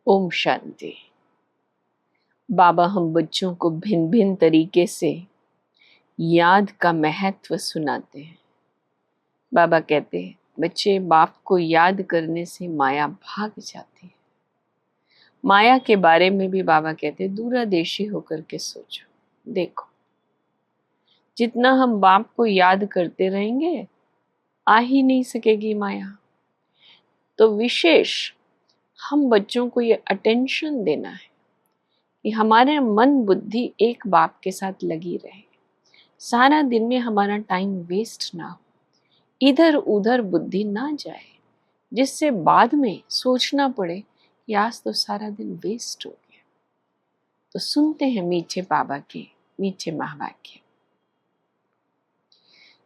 ओम शांति। बाबा हम बच्चों को भिन्न भिन्न तरीके से याद का महत्व सुनाते हैं। बाबा कहते हैं बच्चे बाप को याद करने से माया भाग जाती है। माया के बारे में भी बाबा कहते हैं दूरदेशी होकर के सोचो। देखो जितना हम बाप को याद करते रहेंगे आ ही नहीं सकेगी माया। तो विशेष हम बच्चों को ये अटेंशन देना है कि हमारे मन बुद्धि एक बाप के साथ लगी रहे। सारा दिन में हमारा टाइम वेस्ट ना हो, इधर उधर बुद्धि ना जाए, जिससे बाद में सोचना पड़े कि आज तो सारा दिन वेस्ट हो गया। तो सुनते हैं मीठे बाबा के मीठे महावाक्य।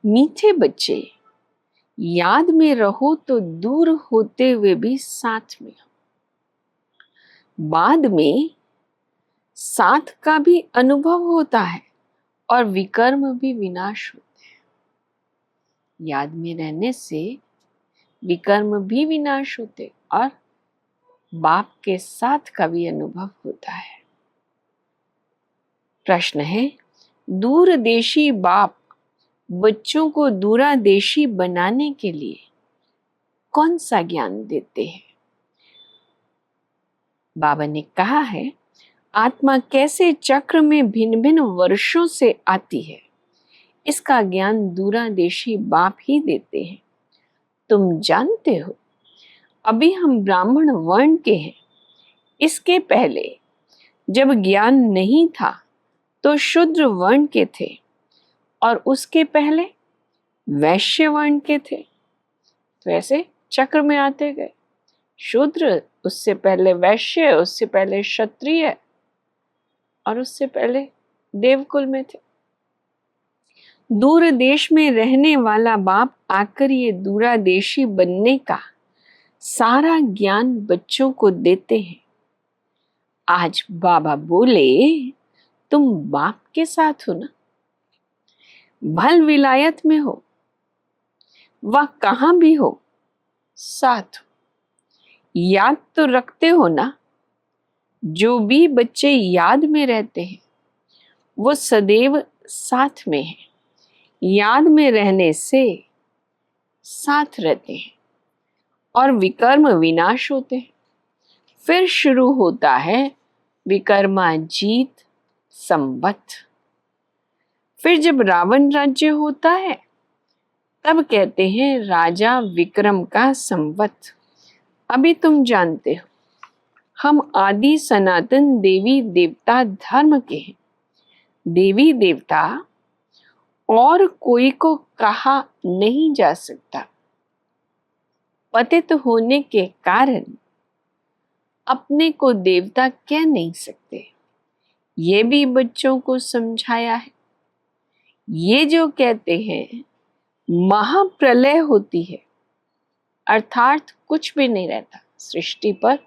मीठे बच्चे याद में रहो तो दूर होते हुए भी साथ में हो। बाद में साथ का भी अनुभव होता है और विकर्म भी विनाश होते हैं। याद में रहने से विकर्म भी विनाश होते और बाप के साथ का भी अनुभव होता है। प्रश्न है, दूरदेशी बाप बच्चों को दूरादेशी बनाने के लिए कौन सा ज्ञान देते हैं? बाबा ने कहा है आत्मा कैसे चक्र में भिन्न भिन्न वर्षों से आती है, इसका ज्ञान दूरादेशी बाप ही देते हैं। तुम जानते हो अभी हम ब्राह्मण वर्ण के हैं। इसके पहले जब ज्ञान नहीं था तो शूद्र वर्ण के थे और उसके पहले वैश्य वर्ण के थे। तो ऐसे चक्र में आते गए। शूद्र, उससे पहले वैश्य, उससे पहले क्षत्रिय और उससे पहले देवकुल में थे। दूर देश में रहने वाला बाप आकर ये दूरादेशी बनने का सारा ज्ञान बच्चों को देते हैं। आज बाबा बोले तुम बाप के साथ हो ना, भल विलायत में हो, वह कहां भी हो साथ हो। याद तो रखते हो ना। जो भी बच्चे याद में रहते हैं वो सदैव साथ में है। याद में रहने से साथ रहते हैं और विकर्म विनाश होते हैं। फिर शुरू होता है विकर्माजीत संवत। फिर जब रावण राज्य होता है तब कहते हैं राजा विक्रम का संवत। अभी तुम जानते हो हम आदि सनातन देवी देवता धर्म के हैं। देवी देवता और कोई को कहा नहीं जा सकता। पतित होने के कारण अपने को देवता कह नहीं सकते। ये भी बच्चों को समझाया है। ये जो कहते हैं महाप्रलय होती है, अर्थात कुछ भी नहीं रहता, सृष्टि पर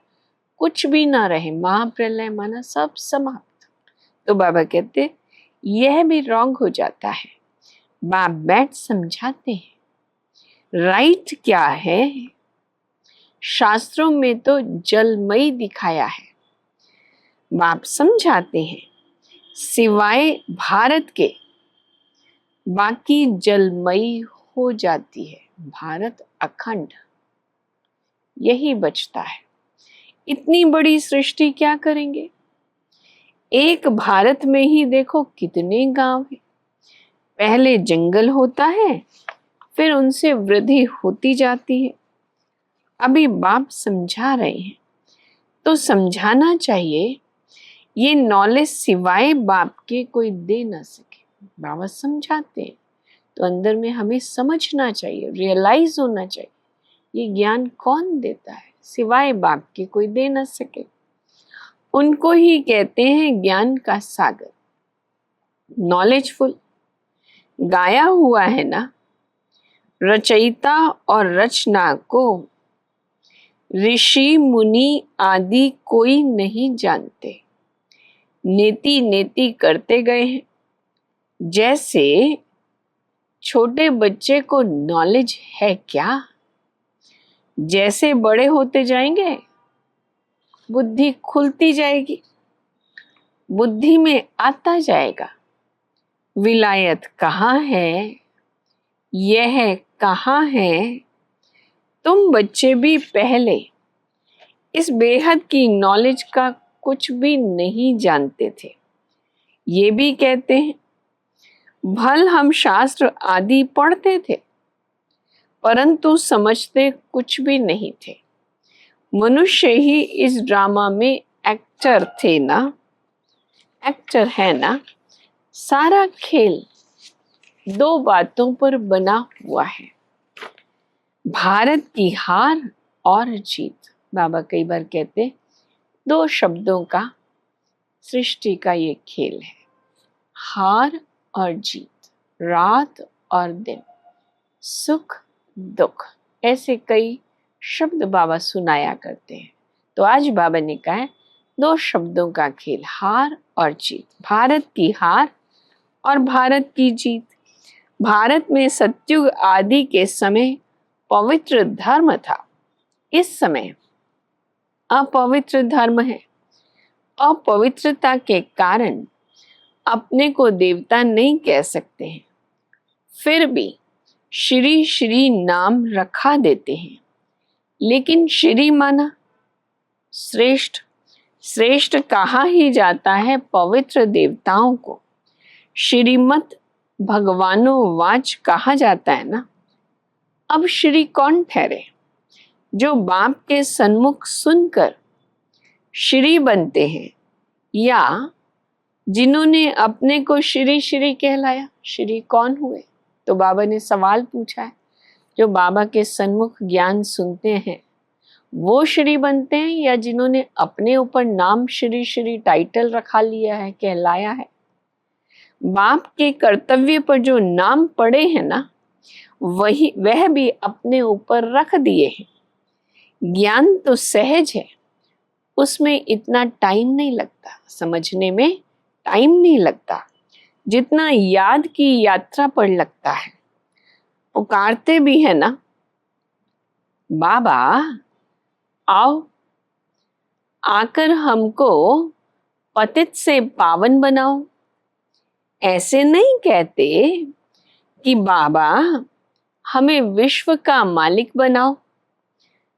कुछ भी ना रहे, महाप्रलय माना सब समाप्त। तो बाबा कहते यह भी रॉन्ग हो जाता है। बाप बैठ समझाते हैं राइट क्या है। शास्त्रों में तो जलमयी दिखाया है। बाप समझाते हैं सिवाय भारत के बाकी जलमयी हो जाती है। भारत अखंड यही बचता है। इतनी बड़ी सृष्टि क्या करेंगे? एक भारत में ही देखो कितने गांव हैं। पहले जंगल होता है, फिर उनसे वृद्धि होती जाती है। अभी बाप समझा रहे हैं तो समझाना चाहिए। ये नॉलेज सिवाय बाप के कोई दे ना सके। बाबा समझाते हैं तो अंदर में हमें समझना चाहिए, रियलाइज होना चाहिए ये ज्ञान कौन देता है, सिवाय बाप के कोई दे ना सके। उनको ही कहते हैं ज्ञान का सागर, नॉलेजफुल। गाया हुआ है ना, रचयिता और रचना को ऋषि मुनि आदि कोई नहीं जानते। नेति नेति करते गए हैं। जैसे छोटे बच्चे को नॉलेज है क्या, जैसे बड़े होते जाएंगे बुद्धि खुलती जाएगी, बुद्धि में आता जाएगा विलायत कहाँ है, यह कहाँ है। तुम बच्चे भी पहले इस बेहद की नॉलेज का कुछ भी नहीं जानते थे। ये भी कहते हैं भल हम शास्त्र आदि पढ़ते थे परंतु समझते कुछ भी नहीं थे। मनुष्य ही इस ड्रामा में एक्टर थे ना, एक्टर है ना। सारा खेल दो बातों पर बना हुआ है, भारत की हार और जीत। बाबा कई बार कहते दो शब्दों का सृष्टि का ये खेल है, हार और जीत, रात और दिन, सुख दुख, ऐसे कई शब्द बाबा सुनाया करते हैं। तो आज बाबा ने कहा है दो शब्दों का खेल, हार और जीत, भारत की हार और भारत की जीत। भारत में सतयुग आदि के समय पवित्र धर्म था, इस समय अपवित्र धर्म है। अपवित्रता के कारण अपने को देवता नहीं कह सकते हैं, फिर भी श्री श्री नाम रखा देते हैं। लेकिन श्री माना श्रेष्ठ, श्रेष्ठ कहा ही जाता है पवित्र देवताओं को, श्रीमत भगवानों वाच कहा जाता है ना। अब श्री कौन ठहरे? जो बाप के सन्मुख सुनकर श्री बनते हैं या जिन्होंने अपने को श्री श्री कहलाया। श्री कौन हुए? तो बाबा ने सवाल पूछा है, जो बाबा के सन्मुख ज्ञान सुनते हैं वो श्री बनते हैं या जिन्होंने अपने ऊपर नाम श्री श्री टाइटल रखा लिया है, कहलाया है। बाप के कर्तव्य पर जो नाम पड़े हैं ना, वह भी अपने ऊपर रख दिए हैं। ज्ञान तो सहज है, उसमें इतना टाइम नहीं लगता, समझने में टाइम नहीं लगता जितना याद की यात्रा पर लगता है। पुकारते भी है ना, बाबा आओ, आकर हमको पतित से पावन बनाओ। ऐसे नहीं कहते कि बाबा हमें विश्व का मालिक बनाओ।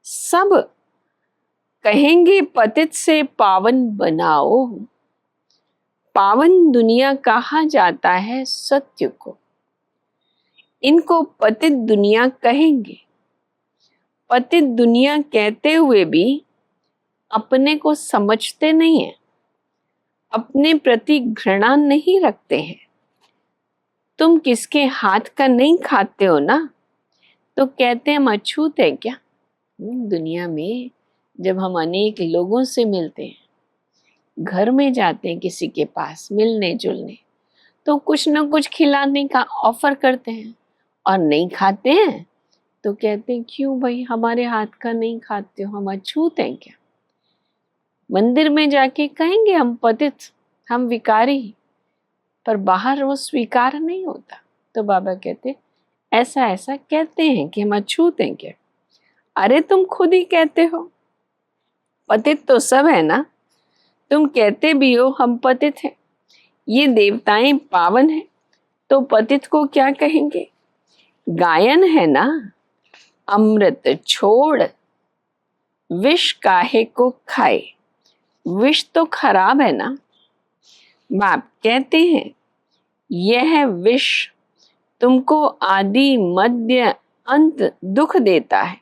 सब कहेंगे पतित से पावन बनाओ। पावन दुनिया कहा जाता है सत्य को, इनको पतित दुनिया कहेंगे। पतित दुनिया कहते हुए भी अपने को समझते नहीं है, अपने प्रति घृणा नहीं रखते हैं। तुम किसके हाथ का नहीं खाते हो ना, तो कहते हैं हम अछूत है क्या। दुनिया में जब हम अनेक लोगों से मिलते हैं, घर में जाते हैं किसी के पास मिलने जुलने, तो कुछ ना कुछ खिलाने का ऑफर करते हैं और नहीं खाते हैं तो कहते हैं क्यों भाई हमारे हाथ का नहीं खाते हो, हम अछूत हैं क्या। मंदिर में जाके कहेंगे हम पतित, हम विकारी, पर बाहर वो स्वीकार नहीं होता। तो बाबा कहते ऐसा ऐसा कहते हैं कि हम अछूत हैं क्या। अरे तुम खुद ही कहते हो, पतित तो सब है ना, तुम कहते भी हो हम पतित हैं। ये देवताएं पावन हैं तो पतित को क्या कहेंगे। गायन है ना, अमृत छोड़ विष काहे को खाए। विष तो खराब है ना। बाप कहते हैं यह विष तुमको आदि मध्य अंत दुख देता है,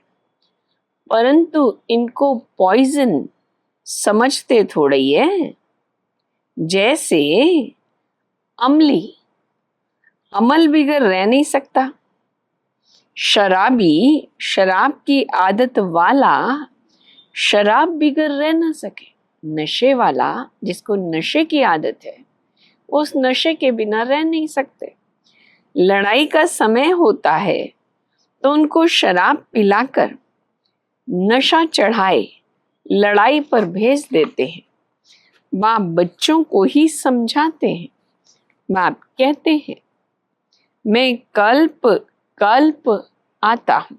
परंतु इनको पॉइजन समझते थोड़ा ही है। जैसे अमली अमल बिगर रह नहीं सकता, शराबी शराब की आदत वाला शराब बिगर रह ना सके, नशे वाला जिसको नशे की आदत है उस नशे के बिना रह नहीं सकते। लड़ाई का समय होता है तो उनको शराब पिलाकर नशा चढ़ाए लड़ाई पर भेज देते हैं। बाप बच्चों को ही समझाते हैं। बाप कहते हैं मैं कल्प कल्प आता हूं,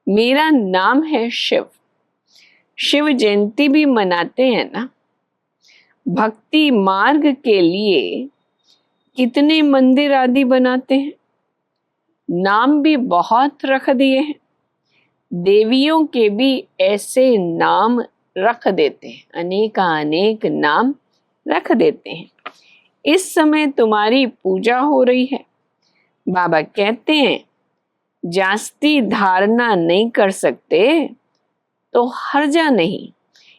मेरा नाम है शिव। शिव जयंती भी मनाते हैं ना। भक्ति मार्ग के लिए कितने मंदिर आदि बनाते हैं, नाम भी बहुत रख दिए हैं। देवियों के भी ऐसे नाम रख देते हैं, अनेक नाम रख देते हैं। इस समय तुम्हारी पूजा हो रही है। बाबा कहते हैं जास्ती धारणा नहीं कर सकते तो हर्जा नहीं,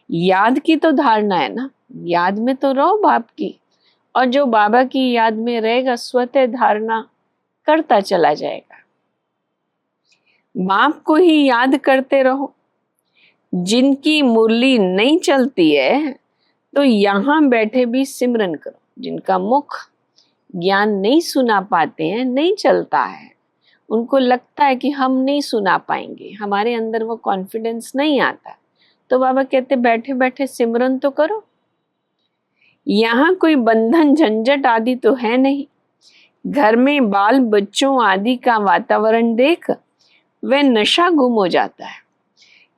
याद की तो धारणा है ना, याद में तो रहो बाप की, और जो बाबा की याद में रहेगा स्वतः धारणा करता चला जाएगा। बाप को ही याद करते रहो। जिनकी मुरली नहीं चलती है तो यहाँ बैठे भी सिमरन करो। जिनका मुख ज्ञान नहीं सुना पाते हैं, नहीं चलता है, उनको लगता है कि हम नहीं सुना पाएंगे, हमारे अंदर वो कॉन्फिडेंस नहीं आता, तो बाबा कहते बैठे बैठे सिमरन तो करो। यहाँ कोई बंधन झंझट आदि तो है नहीं। घर में बाल बच्चों आदि का वातावरण देख वह नशा गुम हो जाता है।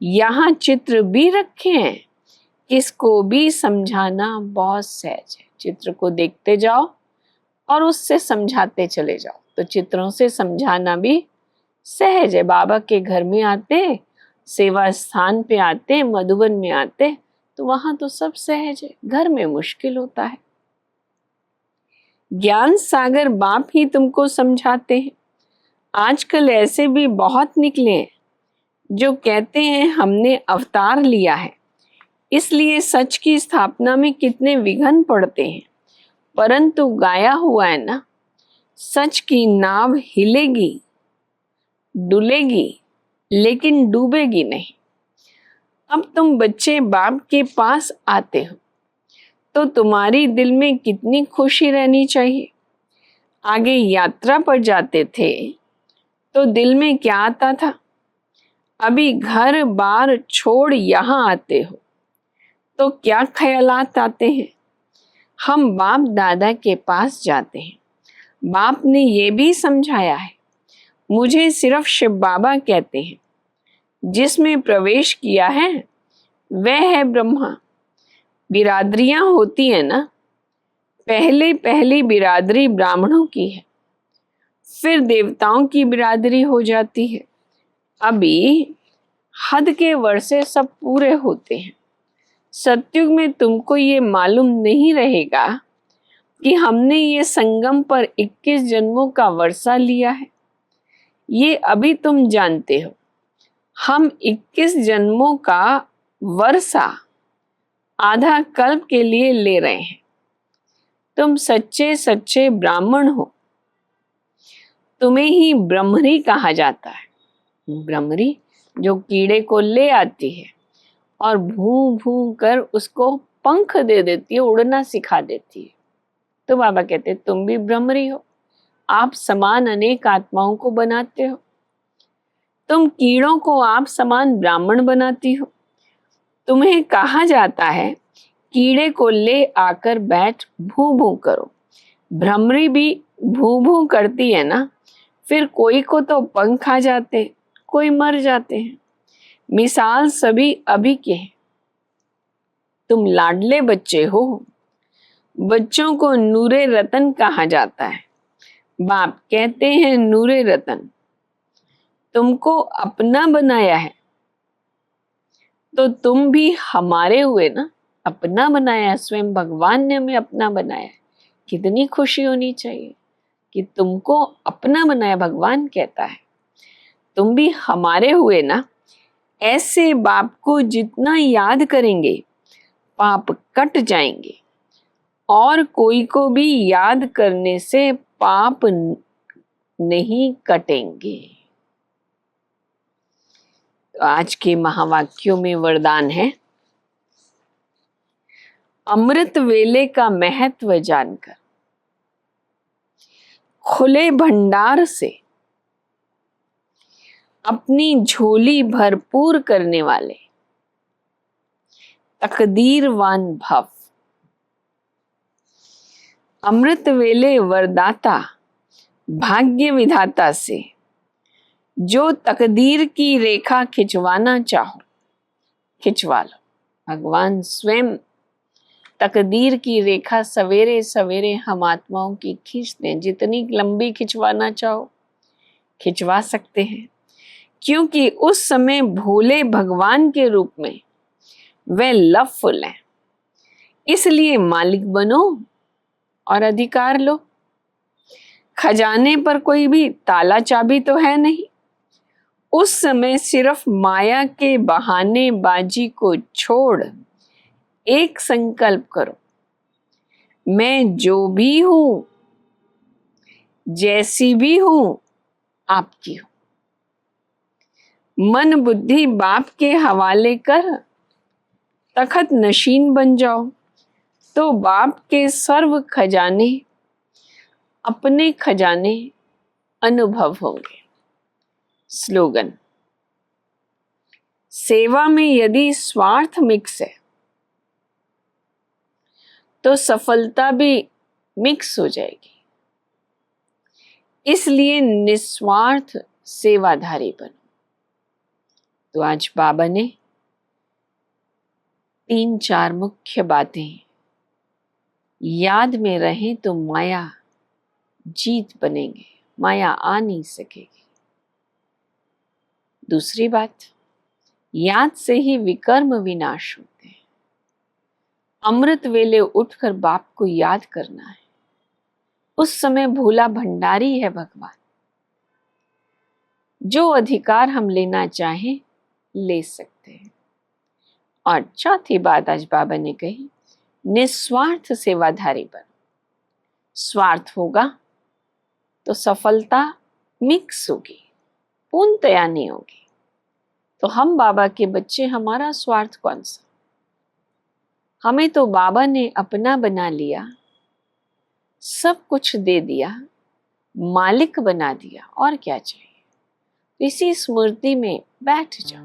यहाँ चित्र भी रखे हैं, किसको भी समझाना बहुत सहज है। चित्र को देखते जाओ और उससे समझाते चले जाओ, तो चित्रों से समझाना भी सहज है। बाबा के घर में आते, सेवा स्थान पे आते, मधुबन में आते, तो वहां तो सब सहज है। घर में मुश्किल होता है। ज्ञान सागर बाप ही तुमको समझाते हैं। आजकल ऐसे भी बहुत निकले हैं जो कहते हैं हमने अवतार लिया है, इसलिए सच की स्थापना में कितने विघ्न पड़ते हैं। परंतु गाया हुआ है ना, सच की नाव हिलेगी डुलेगी लेकिन डूबेगी नहीं। अब तुम बच्चे बाप के पास आते हो तो तुम्हारी दिल में कितनी खुशी रहनी चाहिए। आगे यात्रा पर जाते थे तो दिल में क्या आता था, अभी घर बार छोड़ यहाँ आते हो तो क्या ख्यालात आते हैं। हम बाप दादा के पास जाते हैं। बाप ने ये भी समझाया है, मुझे सिर्फ शिव बाबा कहते हैं। जिसमें प्रवेश किया है वह है ब्रह्मा। बिरादरियां होती है ना, पहली बिरादरी ब्राह्मणों की है, फिर देवताओं की बिरादरी हो जाती है। अभी हद के वर्षे सब पूरे होते हैं। सतयुग में तुमको ये मालूम नहीं रहेगा कि हमने ये संगम पर 21 जन्मों का वर्षा लिया है। ये अभी तुम जानते हो। हम 21 जन्मों का वर्षा आधा कल्प के लिए ले रहे हैं। तुम सच्चे सच्चे ब्राह्मण हो। तुम्हें ही ब्रह्मरी कहा जाता है। ब्रह्मरी जो कीड़े को ले आती है और भूं भूं कर उसको पंख दे देती है, उड़ना सिखा देती है। तो बाबा कहते तुम भी ब्रह्मरी हो। आप समान अनेक आत्माओं को बनाते हो। तुम कीड़ों को आप समान ब्राह्मण बनाती हो। तुम्हें कहा जाता है कीड़े को ले आकर बैठ भूं भूं करो। भ्रमरी भी भूं भूं करती है ना, फिर कोई को तो पंख आ जाते, कोई मर जाते हैं। मिसाल सभी अभी के हैं। तुम लाडले बच्चे हो। बच्चों को नूरे रतन कहा जाता है। बाप कहते हैं नूरे रतन तुमको अपना बनाया है, तो तुम भी हमारे हुए ना। अपना बनाया, स्वयं भगवान ने हमें अपना बनाया। कितनी खुशी होनी चाहिए कि तुमको अपना बनाया। भगवान कहता है तुम भी हमारे हुए ना। ऐसे बाप को जितना याद करेंगे पाप कट जाएंगे, और कोई को भी याद करने से पाप नहीं कटेंगे। तो आज के महावाक्यों में वरदान है, अमृत वेले का महत्व जानकर खुले भंडार से अपनी झोली भरपूर करने वाले तकदीरवान भव। अमृत वेले वरदाता भाग्य विधाता से जो तकदीर की रेखा खिंचवाना चाहो, खिंचवा लो। भगवान स्वयं तकदीर की रेखा सवेरे सवेरे हम आत्माओं की खींच दें। जितनी लंबी खिंचवाना चाहो खिंचवा सकते हैं, क्योंकि उस समय भोले भगवान के रूप में वे लवफुल हैं। इसलिए मालिक बनो और अधिकार लो। खजाने पर कोई भी ताला चाबी तो है नहीं। उस समय सिर्फ माया के बहानेबाजी को छोड़ एक संकल्प करो, मैं जो भी हूं, जैसी भी हूं, आपकी हूं। मन बुद्धि बाप के हवाले कर तखत नशीन बन जाओ, तो बाप के सर्व खजाने अपने खजाने अनुभव होंगे। स्लोगन: सेवा में यदि स्वार्थ मिक्स है तो सफलता भी मिक्स हो जाएगी। इसलिए निस्वार्थ सेवाधारी बनो। तो आज बाबा ने 3-4 मुख्य बातें याद में रहें तो माया जीत बनेंगे, माया आ नहीं सकेगी। दूसरी बात, याद से ही विकर्म विनाश होते हैं। अमृत वेले उठकर बाप को याद करना है। उस समय भोला भंडारी है भगवान। जो अधिकार हम लेना चाहें ले सकते हैं। और चौथी बात आज बाबा ने कही, निस्वार्थ सेवाधारी बनो। स्वार्थ होगा तो सफलता मिक्स होगी, पूर्णतया नहीं होगी। तो हम बाबा के बच्चे, हमारा स्वार्थ कौन सा? हमें तो बाबा ने अपना बना लिया, सब कुछ दे दिया, मालिक बना दिया, और क्या चाहिए? इसी स्मृति में बैठ जाओ,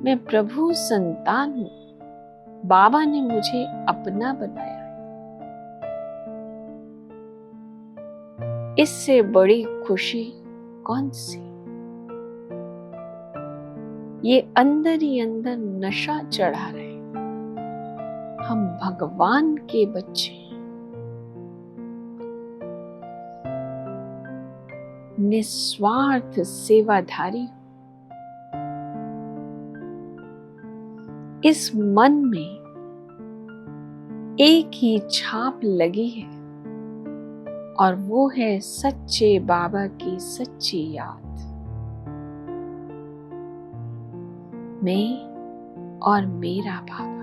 मैं प्रभु संतान हूं, बाबा ने मुझे अपना बनाया है। इससे बड़ी खुशी कौन सी? ये अंदर ही अंदर नशा चढ़ा रहे, हम भगवान के बच्चे हैं। निस्वार्थ सेवाधारी। इस मन में एक ही छाप लगी है, और वो है सच्चे बाबा की सच्ची याद। मैं और मेरा बाबा।